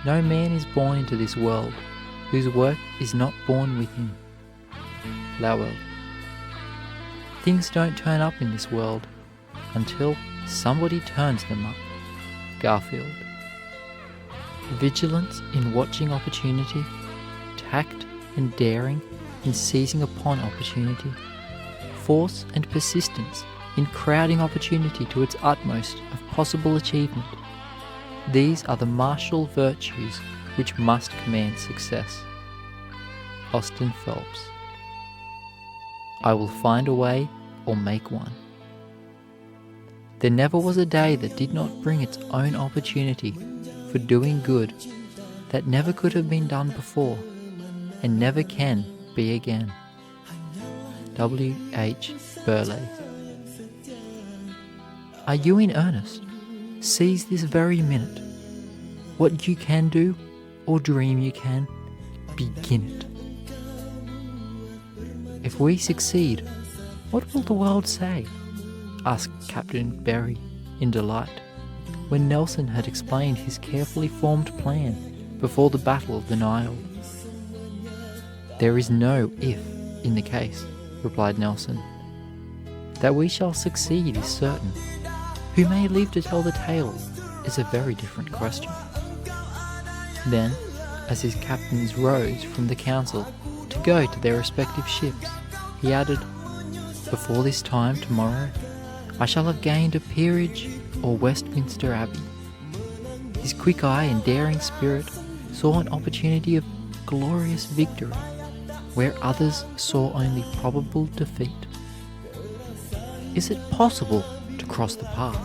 No man is born into this world whose work is not born with him. Lowell. Things don't turn up in this world until somebody turns them up. Garfield. Vigilance in watching opportunity, tact and daring in seizing upon opportunity, force and persistence in crowding opportunity to its utmost of possible achievement. These are the martial virtues which must command success. Austin Phelps. I will find a way or make one. There never was a day that did not bring its own opportunity for doing good that never could have been done before and never can be again. W. H. Burleigh. Are you in earnest? Seize this very minute. What you can do or dream you can, begin it. If we succeed, what will the world say? Asked Captain Berry in delight, when Nelson had explained his carefully formed plan before the Battle of the Nile. There is no if in the case, replied Nelson. That we shall succeed is certain. Who may live to tell the tale is a very different question. Then, as his captains rose from the council to go to their respective ships, he added, Before this time tomorrow, I shall have gained a peerage or Westminster Abbey. His quick eye and daring spirit saw an opportunity of glorious victory, where others saw only probable defeat. Is it possible to cross the path?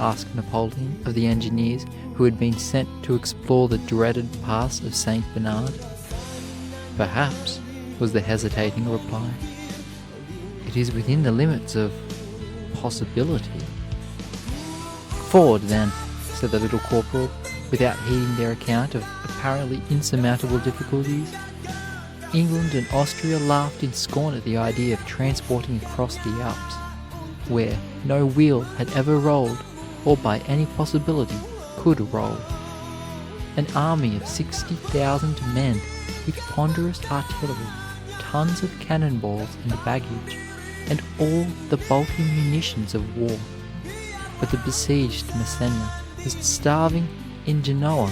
Asked Napoleon of the engineers who had been sent to explore the dreaded pass of St. Bernard. Perhaps, was the hesitating reply. It is within the limits of possibility. Forward then, said the little corporal, without heeding their account of apparently insurmountable difficulties. England and Austria laughed in scorn at the idea of transporting across the Alps, where no wheel had ever rolled, or by any possibility could roll. An army of 60,000 men with ponderous artillery, tons of cannonballs and baggage, and all the bulky munitions of war. But the besieged Messenia was starving in Genoa,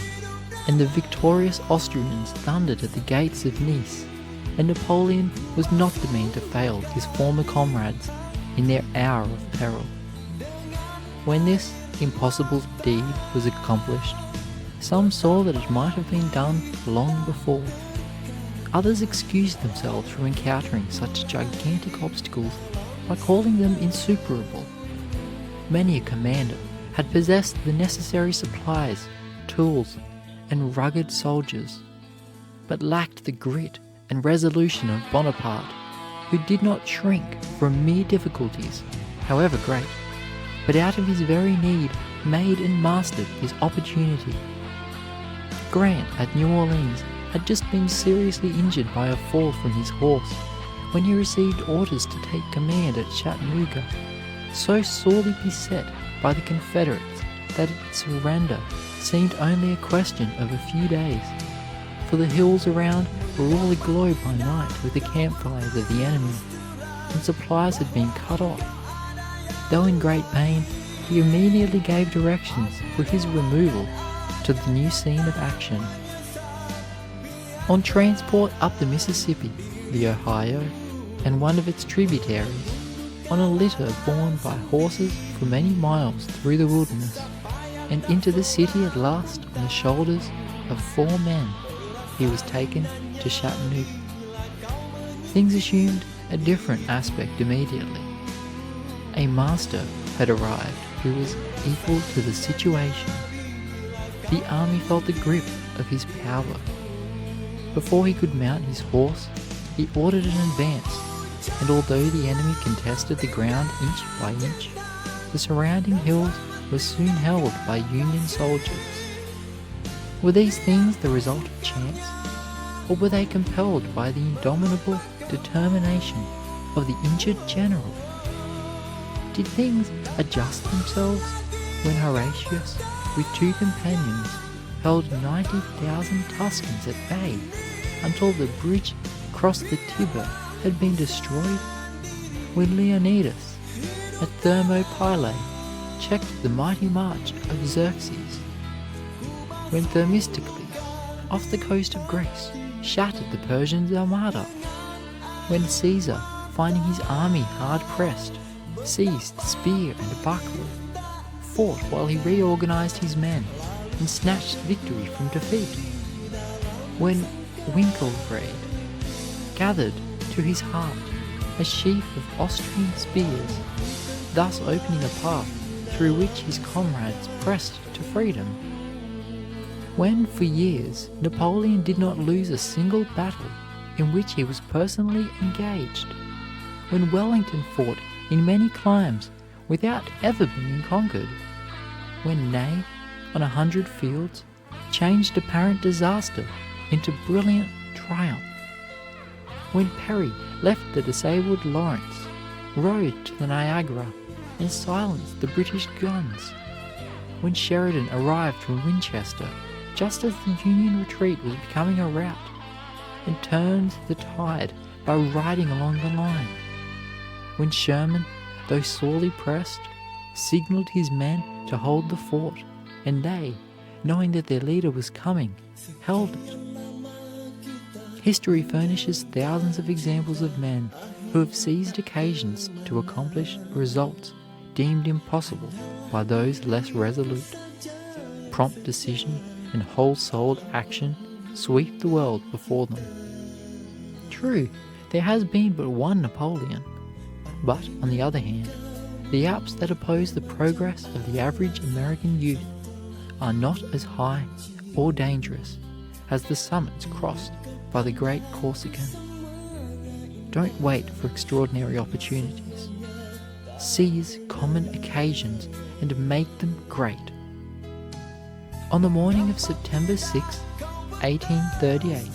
and the victorious Austrians thundered at the gates of Nice, and Napoleon was not the man to fail his former comrades in their hour of peril. When this impossible deed was accomplished, some saw that it might have been done long before. Others excused themselves from encountering such gigantic obstacles by calling them insuperable. Many a commander had possessed the necessary supplies, tools, and rugged soldiers, but lacked the grit and resolution of Bonaparte, who did not shrink from mere difficulties, however great, but out of his very need made and mastered his opportunity. Grant at New Orleans had just been seriously injured by a fall from his horse when he received orders to take command at Chattanooga, so sorely beset by the Confederates that its surrender seemed only a question of a few days, for the hills around were all aglow by night with the campfires of the enemy, and supplies had been cut off. Though in great pain, he immediately gave directions for his removal to the new scene of action. On transport up the Mississippi, the Ohio, and one of its tributaries, on a litter borne by horses for many miles through the wilderness, and into the city at last on the shoulders of 4 men, he was taken to Chattanooga. Things assumed a different aspect immediately. A master had arrived who was equal to the situation. The army felt the grip of his power. Before he could mount his horse, he ordered an advance, and although the enemy contested the ground inch by inch, the surrounding hills were soon held by Union soldiers. Were these things the result of chance, or were they compelled by the indomitable determination of the injured general? Did things adjust themselves when Horatius, with 2 companions, held 90,000 Tuscans at bay until the bridge across the Tiber had been destroyed, when Leonidas at Thermopylae checked the mighty march of Xerxes, when Themistocles off the coast of Greece shattered the Persians' armada, when Caesar, finding his army hard pressed, seized spear and buckler, fought while he reorganized his men and snatched victory from defeat, when Winkelried gathered to his heart a sheaf of Austrian spears, thus opening a path through which his comrades pressed to freedom, when for years Napoleon did not lose a single battle in which he was personally engaged, when Wellington fought in many climes without ever being conquered, when Ney, on 100 fields, changed apparent disaster into brilliant triumph, when Perry left the disabled Lawrence, rode to the Niagara, and silenced the British guns, when Sheridan arrived from Winchester just as the Union retreat was becoming a rout, and turned the tide by riding along the line, when Sherman, though sorely pressed, signaled his men to hold the fort, and they, knowing that their leader was coming, held it. History furnishes thousands of examples of men who have seized occasions to accomplish results deemed impossible by those less resolute. Prompt decision and whole-souled action sweep the world before them. True, there has been but one Napoleon, but on the other hand, the Alps that oppose the progress of the average American youth are not as high or dangerous as the summits crossed by the great Corsican. Don't wait for extraordinary opportunities. Seize common occasions and make them great. On the morning of September 6, 1838,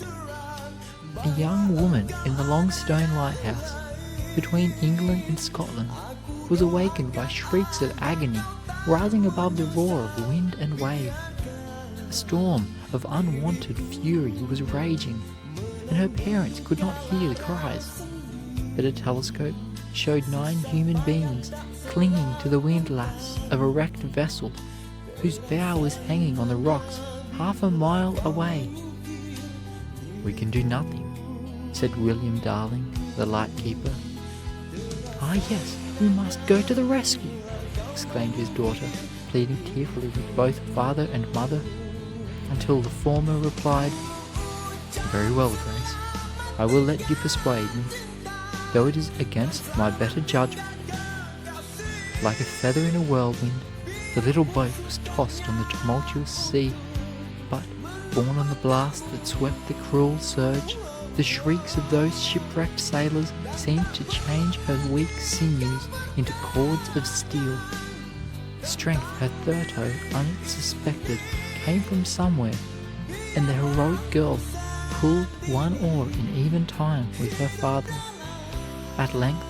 a young woman in the Longstone Lighthouse between England and Scotland was awakened by shrieks of agony rising above the roar of wind and wave. A storm of unwanted fury was raging, and her parents could not hear the cries. But a telescope showed 9 human beings clinging to the windlass of a wrecked vessel whose bow was hanging on the rocks half a mile away. "We can do nothing," said William Darling, the lightkeeper. "Ah yes, we must go to the rescue," exclaimed his daughter, pleading tearfully with both father and mother, until the former replied, "Very well, Grace, I will let you persuade me, though it is against my better judgment." Like a feather in a whirlwind, the little boat was tossed on the tumultuous sea, but, borne on the blast that swept the cruel surge, the shrieks of those shipwrecked sailors seemed to change her weak sinews into cords of steel. Strength hitherto unsuspected came from somewhere, and the heroic girl pulled one oar in even time with her father. At length